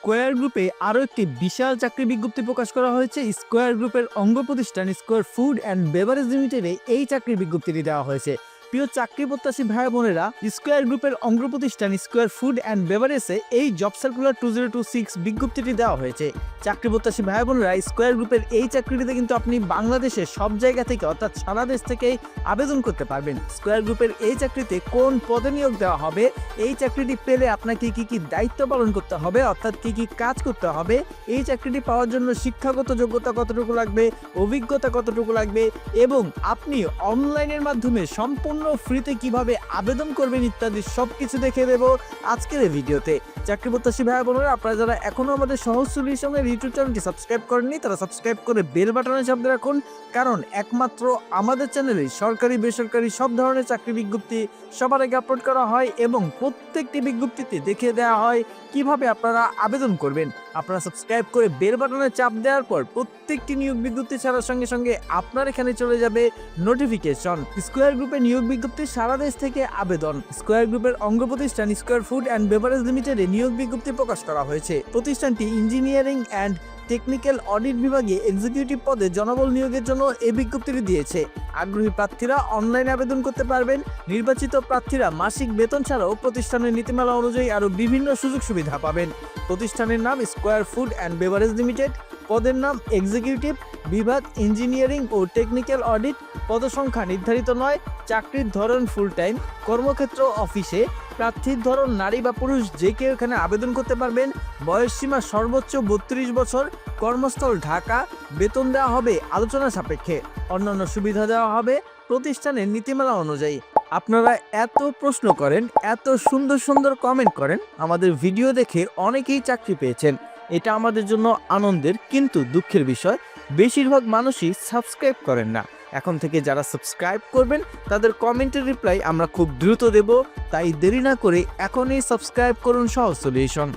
Square গ্রুপে আরও একটি বিশাল চাকরি বিজ্ঞপ্তি প্রকাশ করা হয়েছে। স্কয়ার গ্রুপের অঙ্গ প্রতিষ্ঠান স্কয়ার ফুড অ্যান্ড বেভারেজ লিমিটেডে এই চাকরির বিজ্ঞপ্তিটি দেওয়া হয়েছে। প্রিয় চাকরি প্রত্যাশী ভাই বোনেরা, স্কয়ার গ্রুপের অঙ্গ প্রতিষ্ঠান স্কয়ার ফুড অ্যান্ড বেভারেজে এই জব সার্কুলার 2026 বিজ্ঞপ্তিটি দেওয়া হয়েছে। চাকরি প্রত্যাশী ভাই বোনেরা, স্কয়ার গ্রুপের এই চাকরিটিতে কিন্তু আপনি বাংলাদেশের সব জায়গা থেকে অর্থাৎ সারা দেশ থেকেই আবেদন করতে পারবেন। স্কয়ার গ্রুপের এই চাকরিতে কোন পদে নিয়োগ দেওয়া হবে, এই চাকরিটি পেলে আপনাকে কি দায়িত্ব পালন করতে হবে, অর্থাৎ কি কাজ করতে হবে, এই চাকরিটি পাওয়ার জন্য শিক্ষাগত যোগ্যতা কতটুকু লাগবে, অভিজ্ঞতা কতটুকু লাগবে এবং আপনি অনলাইনের মাধ্যমে সম্পূর্ণ ফ্রিতে কিভাবে আবেদন করবেন ইত্যাদি সবকিছু দেখে দেব আজকের এই ভিডিওতে। চাকরি প্রত্যাশী ভাই বোনেরা, আপনারা যারা এখনো আমাদের সহজ সলিউশনের ইউটিউব চ্যানেলটি সাবস্ক্রাইব করেননি তারা সাবস্ক্রাইব করে বেল বাটনে চাপ দিয়ে রাখুন, কারণ একমাত্র আমাদের চ্যানেলে সরকারি বেসরকারি সব ধরনের চাকরি বিজ্ঞপ্তি সবার আগে আপলোড করা হয় এবং প্রত্যেকটি বিজ্ঞপ্তিতে দেখিয়ে দেওয়া হয় কিভাবে আপনারা আবেদন করবেন। আপনারা সাবস্ক্রাইব করে বেল বাটনে চাপ দেওয়ার পর প্রত্যেকটি নিয়োগ বিজ্ঞপ্তি ছাড়ার সঙ্গে সঙ্গে আপনার এখানে চলে যাবে নোটিফিকেশন। স্কয়ার গ্রুপের নিয়োগ বিজ্ঞপ্তি সারা দেশ থেকে আবেদন। স্কয়ার গ্রুপের অঙ্গ প্রতিষ্ঠান স্কয়ার ফুড অ্যান্ড বেভারেজ লিমিটেডে নিয়োগ বিজ্ঞপ্তি প্রকাশ করা হয়েছে। প্রতিষ্ঠানটি ইঞ্জিনিয়ারিং অ্যান্ড টেকনিক্যাল অডিট বিভাগে এক্সিকিউটিভ পদে জনবল নিয়োগের জন্য এই বিজ্ঞপ্তিটি দিয়েছে। আগ্রহী প্রার্থীরা অনলাইনে আবেদন করতে পারবেন। নির্বাচিত প্রার্থীরা মাসিক বেতন ছাড়াও প্রতিষ্ঠানের নীতিমালা অনুযায়ী আরও বিভিন্ন সুযোগ সুবিধা পাবেন। প্রতিষ্ঠানের নাম square food and beverage limited, পদের নাম এক্সিকিউটিভ, বিভাগ ইঞ্জিনিয়ারিং ও টেকনিক্যাল অডিট, পদসংখ্যা নির্ধারিত নয়, চাকরির ধরন ফুল টাইম, কর্মক্ষেত্র অফিসে, প্রার্থীর ধরন নারী বা পুরুষ যে কেউ এখানে আবেদন করতে পারবেন। বয়সসীমা সর্বোচ্চ 32 বছর, কর্মস্থল ঢাকা, বেতন দেওয়া হবে আলোচনা সাপেক্ষে, অন্যান্য সুবিধা দেওয়া হবে প্রতিষ্ঠানের নীতিমালা অনুযায়ী। আপনারা এত প্রশ্ন করেন, এত সুন্দর সুন্দর কমেন্ট করেন, আমাদের ভিডিও দেখে অনেকেই চাকরি পেয়েছেন, এটা আমাদের জন্য আনন্দের কিন্তু দুঃখের বিষয় বেশিরভাগ মানুষই সাবস্ক্রাইব করেন না। এখন থেকে যারা সাবস্ক্রাইব করবেন তাদের কমেন্টের রিপ্লাই আমরা খুব দ্রুত দেব, তাই দেরি না করে এখনই সাবস্ক্রাইব করুন সহজ সলিউশন।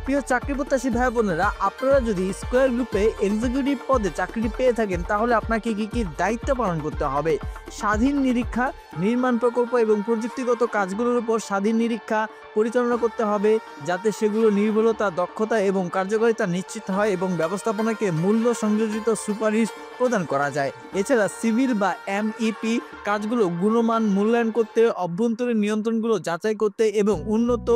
প্রিয় চাকরি প্রত্যাশী ভাই বোনেরা, আপনারা যদি স্কয়ার গ্রুপে এক্সিকিউটিভ পদে চাকরি পেয়ে থাকেন তাহলে আপনাকে কি দায়িত্ব পালন করতে হবে। স্বাধীন নিরীক্ষা, নির্মাণ প্রকল্প এবং প্রযুক্তিগত কাজগুলোর উপর স্বাধীন নিরীক্ষা পরিচালনা করতে হবে যাতে সেগুলো নির্ভুলতা, দক্ষতা এবং কার্যকারিতা নিশ্চিত হয় এবং ব্যবস্থাপনাকে মূল্য সংযোজিত সুপারিশ প্রদান করা যায়। এছাড়া সিভিল বা MEP কাজগুলো গুণমান মূল্যায়ন করতে, অভ্যন্তরীণ নিয়ন্ত্রণগুলো যাচাই করতে এবং উন্নত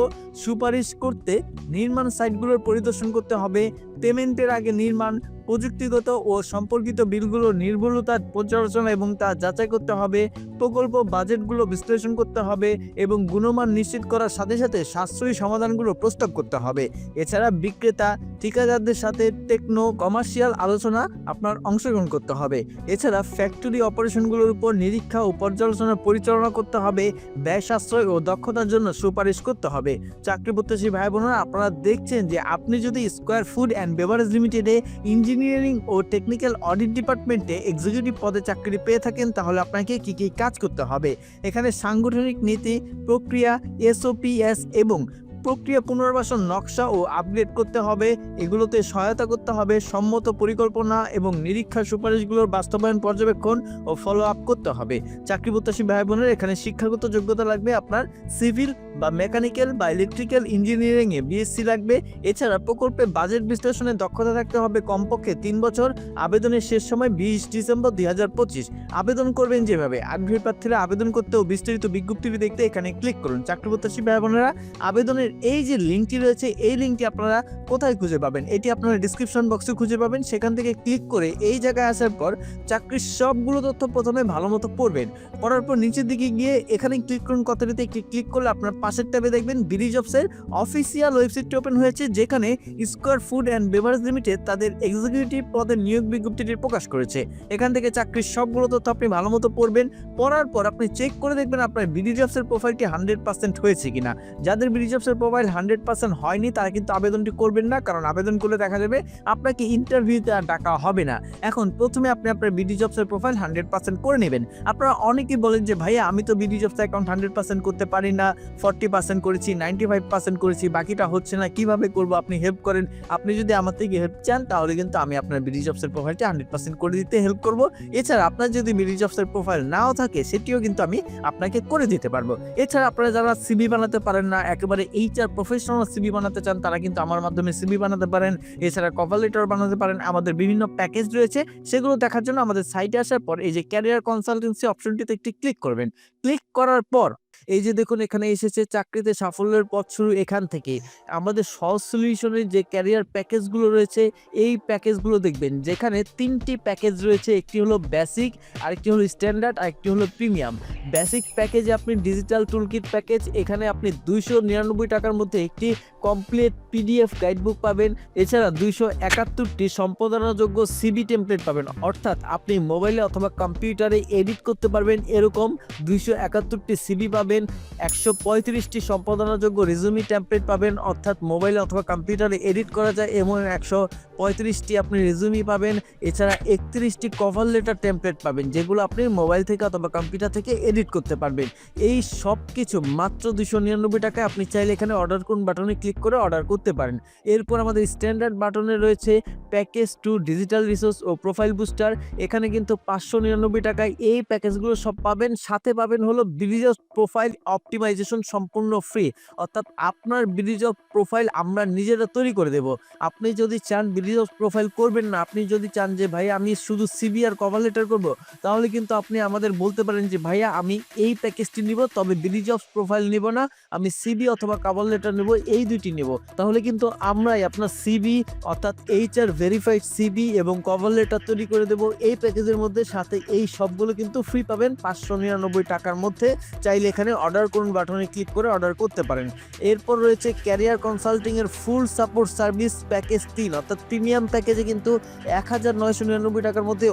সুপারিশ করতে নির্মাণ সাইটগুলোর পরিদর্শন করতে হবে। পেমেন্টের আগে নির্মাণ প্রযুক্তিগত ও সম্পর্কিত বিলগুলোর নির্ভুলতার পর্যালোচনা এবং তা যাচাই করতে হবে। প্রকল্প বাজেটগুলো বিশ্লেষণ করতে হবে এবং গুণমান নিশ্চিত করার সাথে সাথে সাশ্রয়ী সমাধানগুলো প্রস্তাব করতে হবে। এছাড়া বিক্রেতা, ঠিকাদারদের সাথে টেকনো কমার্শিয়াল আলোচনা আপনার অংশগ্রহণ করতে হবে। এছাড়া ফ্যাক্টরি অপারেশনগুলোর উপর নিরীক্ষা ও পর্যালোচনা পরিচালনা করতে হবে। ব্যয় সাশ্রয় ও দক্ষতার জন্য সুপারিশ করতে হবে। চাকরি প্রত্যাশী ভাই বোনেরা, আপনারা দেখছেন যে আপনি যদি স্কয়ার ফুড অ্যান্ড বেভারেজ লিমিটেডে ইঞ্জিনিয়ারিং ও টেকনিক্যাল অডিট ডিপার্টমেন্টে এক্সিকিউটিভ পদে চাকরি পেয়ে থাকেন তাহলে আপনাকে কি কাজ করতে হবে। এখানে সাংগঠনিক নীতি, প্রক্রিয়া, SOPS এবং প্রক্রিয়া পুনর্বাসন নকশা ও আপগ্রেড করতে হবে। এগুলোতে সহায়তা করতে হবে। সম্মত পরিকল্পনা এবং নিরীক্ষা সুপারিশগুলোর বাস্তবায়ন পর্যবেক্ষণ ও ফলো আপ করতে হবে। চাকরি প্রত্যাশী ভাই বোনের এখানে শিক্ষাগত যোগ্যতা লাগবে আপনার সিভিল বা মেকানিক্যাল বা ইলেকট্রিক্যাল ইঞ্জিনিয়ারিংয়ে BSc লাগবে। এছাড়া প্রকল্পে বাজেট বিশ্লেষণে দক্ষতা থাকতে হবে কমপক্ষে 3 বছর। আবেদনের শেষ সময় 20 ডিসেম্বর 2025। আবেদন করবেন যেভাবে, আগ্রহী প্রার্থীরা আবেদন করতে ও বিস্তারিত বিজ্ঞপ্তিটি দেখতে এখানে ক্লিক করুন। চাকরি প্রত্যাশী ভাই বোনেরা, আবেদনের এই যে লিঙ্কটি রয়েছে এই লিঙ্কটি আপনারা কোথায় খুঁজে পাবেন? এটি আপনারা ডিসক্রিপশন বক্সে খুঁজে পাবেন। সেখান থেকে ক্লিক করে এই জায়গায় আসার পর চাকরির সবগুলো তথ্য প্রথমে ভালো মতো পড়বেন। পড়ার পর নিচের দিকে গিয়ে এখানে ক্লিক করুন। কথাটিতে একটি ক্লিক করলে আপনার পাশের ট্যাবে দেখবেন বিডি জবসের অফিসিয়াল ওয়েবসাইটটি ওপেন হয়েছে, যেখানে square food and beverage limited তাদের এক্সিকিউটিভ পদের নিয়োগ বিজ্ঞপ্তিটি প্রকাশ করেছে। এখান থেকে চাকরির সবগুলো তথ্য আপনি ভালো মতো পড়বেন। পড়ার পর আপনি চেক করে দেখবেন আপনার বিডি জবসের প্রোফাইলটি 100% হয়েছে কিনা। যাদের বিডি জবসের প্রোফাইল 100% হয়নি তারা কিন্তু আবেদনটি করবেন না, কারণ আবেদন করলে দেখা যাবে আপনাকে ইন্টারভিউতে আর ডাকা হবে না। এখন প্রথমে আপনি আপনার বিডি জবসের প্রোফাইল 100% করে নেবেন। আপনারা অনেকেই বলেন যে ভাইয়া আমি তো বিডি জবস অ্যাকাউন্ট 100% করতে পারি না, 40% করেছি, 95% করেছি, বাকিটা হচ্ছে না, কিভাবে করব? আপনি হেল্প করেন। আপনি যদি আমার থেকে হেল্প চান তাহলে কিন্তু আমি আপনার বিডি জবসের প্রোফাইলটি 100% করে দিতে হেল্প করব। এছাড়া আপনার যদি বিডি জবসের প্রোফাইল নাও থাকে সেটিও কিন্তু আমি আপনাকে করে দিতে পারবো। এছাড়া আপনারা যারা সিভি বানাতে পারেন না, একেবারে এই এইচআর প্রফেশনাল সিভি বানাতে চান তারা কিন্তু আমার মাধ্যমে সিভি বানাতে পারেন। এছাড়া কভার লেটার বানাতে পারেন। আমাদের বিভিন্ন প্যাকেজ রয়েছে, সেগুলো দেখার জন্য আমাদের সাইটে আসার পর এই যে ক্যারিয়ার কনসালটেন্সি অপশনটিতে একটি ক্লিক করবেন। ক্লিক করার পর এই যে দেখুন এখানে এসেছে চাকরিতে সাফল্যের পথ শুরু এখান থেকে। আমাদের সহজ সলিউশনের যে ক্যারিয়ার প্যাকেজগুলো রয়েছে এই প্যাকেজগুলো দেখবেন, যেখানে 3টি প্যাকেজ রয়েছে। একটি হলো বেসিক, আরেকটি হলো স্ট্যান্ডার্ড, আরেকটি হলো প্রিমিয়াম। বেসিক প্যাকেজে আপনি ডিজিটাল টুলকিট প্যাকেজ, এখানে আপনি 299 টাকার মধ্যে একটি কমপ্লিট পিডিএফ গাইডবুক পাবেন। এছাড়া 271টি সম্পাদনাযোগ্য সিভি টেমপ্লেট পাবেন, অর্থাৎ আপনি মোবাইলে অথবা কম্পিউটারে এডিট করতে পারবেন এরকম 271টি সিভি পাবেন। 135টি সম্পাদনাযোগ্য রেজুমি টেমপ্লেট পাবেন, অর্থাৎ মোবাইলে অথবা কম্পিউটারে এডিট করা যায় এমন 135টি আপনি রেজুমি পাবেন। এছাড়া 31টি কভার লেটার টেমপ্লেট পাবেন, যেগুলো আপনি মোবাইল থেকে অথবা কম্পিউটার থেকে এডিট করতে পারবেন। এই সব কিছু মাত্র 299 টাকায়। আপনি চাইলে এখানে অর্ডার করুন বাটনে ক্লিক করে অর্ডার করতে পারেন। এরপর আমাদের স্ট্যান্ডার্ড বাটনে রয়েছে প্যাকেজ 2 ডিজিটাল রিসোর্স ও প্রোফাইল বুস্টার। এখানে কিন্তু 599 টাকায় এই প্যাকেজগুলো সব পাবেন। সাথে পাবেন হলো ব্রিজ অফ প্রোফাইল অপটিমাইজেশন সম্পূর্ণ ফ্রি, অর্থাৎ আপনার ব্রিজ অফ প্রোফাইল আমরা নিজেরা তৈরি করে দেব। আপনি যদি চান ব্রিজ অফ প্রোফাইল করবেন না, আপনি যদি চান যে ভাই আমি শুধু সিভি আর কভার লেটার করব, তাহলে কিন্তু আপনি আমাদের বলতে পারেন যে ভাইয়া আমি এই প্যাকেজটি নিব, তবে ব্রিজ অফ প্রোফাইল নিব না, আমি সিভি অথবা কভার লেটার নেব, এই দুইটি নেব। তাহলে কিন্তু আমরাই আপনার সিভি অর্থাৎ এইচআর ভেরিফাইড সিভি এবং কভার লেটার তৈরি করে দেব এই প্যাকেজের মধ্যে। সাথে এই সবগুলো কিন্তু ফ্রি পাবেন 599 টাকার মধ্যে। চাইলে এখানে অর্ডার করুন বাটনে ক্লিক করে অর্ডার করতে পারেন। এরপর রয়েছে ক্যারিয়ার কনসাল্টিং এর ফুল সাপোর্ট সার্ভিস প্যাকেজ 3, অর্থাৎ প্রিমিয়াম প্যাকেজে কিন্তু 1999 টাকার মধ্যে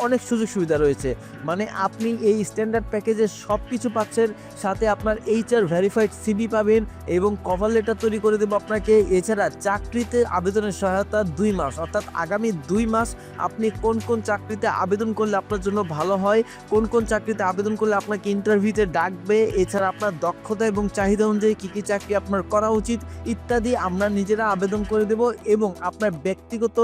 অনেক সুযোগ সুবিধা রয়েছে। মানে আপনি এই স্ট্যান্ডার্ড প্যাকেজে সব কিছু পাচ্ছেন, সাথে আপনার এইচআর ভেরিফাইড সিভি পাবেন এবং কভার লেটার তৈরি করে দেবো আপনাকে। এছাড়া চাকরিতে আবেদনের সহায়তা 2 মাস, অর্থাৎ আগামী 2 মাস আপনি কোন চাকরিতে আবেদন করলে আপনার জন্য ভালো হয়, কোন চাকরিতে আবেদন করলে আপনাকে ইন্টারভিউতে ডাকবে, এছাড়া আপনার দক্ষতা এবং চাহিদা অনুযায়ী কী চাকরি আপনার করা উচিত ইত্যাদি আমরা নিজেরা আবেদন করে দেব। এবং আপনার ব্যক্তিগত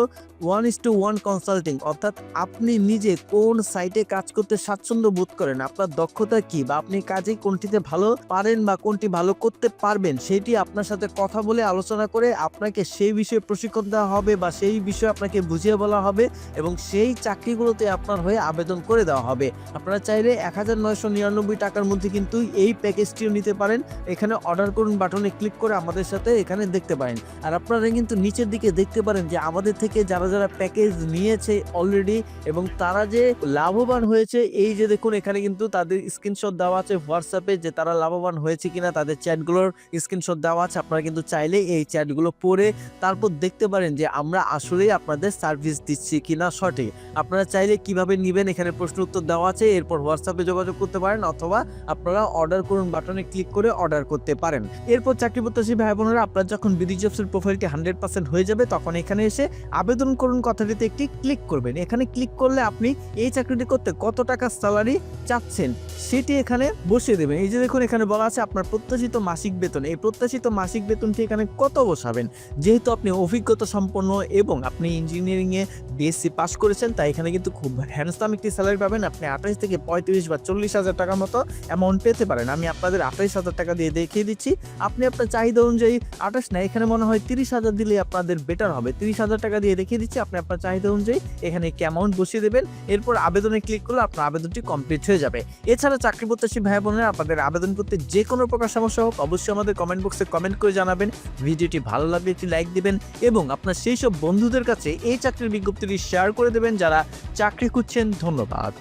1:1 কনসাল্টিং, অর্থাৎ আপনি নিজে কোন সাইটে কাজ করতে স্বাচ্ছন্দ্য বোধ করেন, আপনার দক্ষতা কি, বা আপনি কাজে কোনটিতে ভালো পারেন বা কোনটি ভালো করতে পারবেন, সেটি আপনার সাথে কথা বলে আলোচনা করে আপনাকে সেই বিষয়ে প্রশিক্ষণ দেওয়া হবে বা সেই বিষয়ে আপনাকে বুঝিয়ে বলা হবে এবং সেই চাকরিগুলোতে আপনার হয়ে আবেদন করে দেওয়া হবে। আপনারা চাইলে 1999 টাকার মধ্যে কিন্তু এই প্যাকেজটিও নিতে পারেন। এখানে অর্ডার করুন বাটনে ক্লিক করে আমাদের সাথে এখানে দেখতে পারেন। আর আপনারা কিন্তু নিচের দিকে দেখতে পারেন যে আমাদের থেকে যারা প্যাকেজ নিয়েছে অলরেডি এবং তারা যে লাভবান হয়েছে, এই যে দেখুন এখানে কিন্তু তাদের স্ক্রিনশট দেওয়া আছে হোয়াটসঅ্যাপে, যে তারা লাভবান হয়েছে কিনা তাদের চ্যাটগুলোর স্ক্রিনশট দেওয়া আছে। আপনারা কিন্তু চাইলে এই চ্যাটগুলো পড়ে তারপর দেখতে পারেন যে আমরা আসলেই আপনাদের সার্ভিস দিচ্ছি কিনা সঠিক। আপনারা চাইলে কিভাবে নেবেন এখানে প্রশ্ন উত্তর দেওয়া আছে, এরপর হোয়াটসঅ্যাপে যোগাযোগ করতে পারেন অথবা আপনারা অর্ডার করুন বাটনে ক্লিক করে অর্ডার করতে পারেন। এরপর চাকরি প্রত্যাশী ভাই বোনেরা, আপনার যখন বিডি জবসের প্রোফাইলটি 100% হয়ে যাবে তখন এখানে এসে আবেদন করুন কথাটিতে একটি ক্লিক করবেন। এখানে ক্লিক করলে আপনি এই চাকরিটি করতে কত টাকা স্যালারি চাচ্ছেন সেটি এখানে বসিয়ে দেবেন। এই যে দেখুন এখানে বলা আছে আপনার প্রত্যাশিত মাসিক বেতন, এই প্রত্যাশিত মাসিক বেতনটি এখানে কত বসাবেন। যেহেতু আপনি অভিজ্ঞতা সম্পন্ন এবং আপনি ইঞ্জিনিয়ারিংয়ে বিএসসি পাস করেছেন, তাই এখানে কিন্তু খুব হ্যান্ডসাম একটি স্যালারি পাবেন। আপনি 28 থেকে 35 বা 40,000 টাকার মতো অ্যামাউন্ট পেতে পারেন। আমি আপনাদের 28,000 টাকা দিয়ে দেখিয়ে দিচ্ছি। আপনি আপনার চাহিদা অনুযায়ী 28 না, এখানে মনে হয় 30,000 দিলে আপনাদের বেটার হবে। 30,000 টাকা দিয়ে দেখিয়ে দিচ্ছি। আপনি আপনার চাহিদা অনুযায়ী এখানে একটি অ্যামাউন্ট বসিয়ে দেবেন। এরপর আবেদনে ক্লিক করলে আপনার আবেদনটি কমপ্লিট হয়ে যাবে। এছাড়া চাকরি প্রত্যাশী ভাই বোনেরা, আপনাদের আবেদন করতে যে কোনো প্রকার সমস্যা হোক অবশ্যই আমাদের কমেন্ট বক্সে কমেন্ট করে জানাবেন। ভিডিওটি ভালো লাগলে একটি লাইক দিবেন এবং আপনার সেই সব বন্ধুদের কাছে এই চাকরির বিজ্ঞপ্তিটি শেয়ার করে দেবেন যারা চাকরি খুঁজছেন। ধন্যবাদ।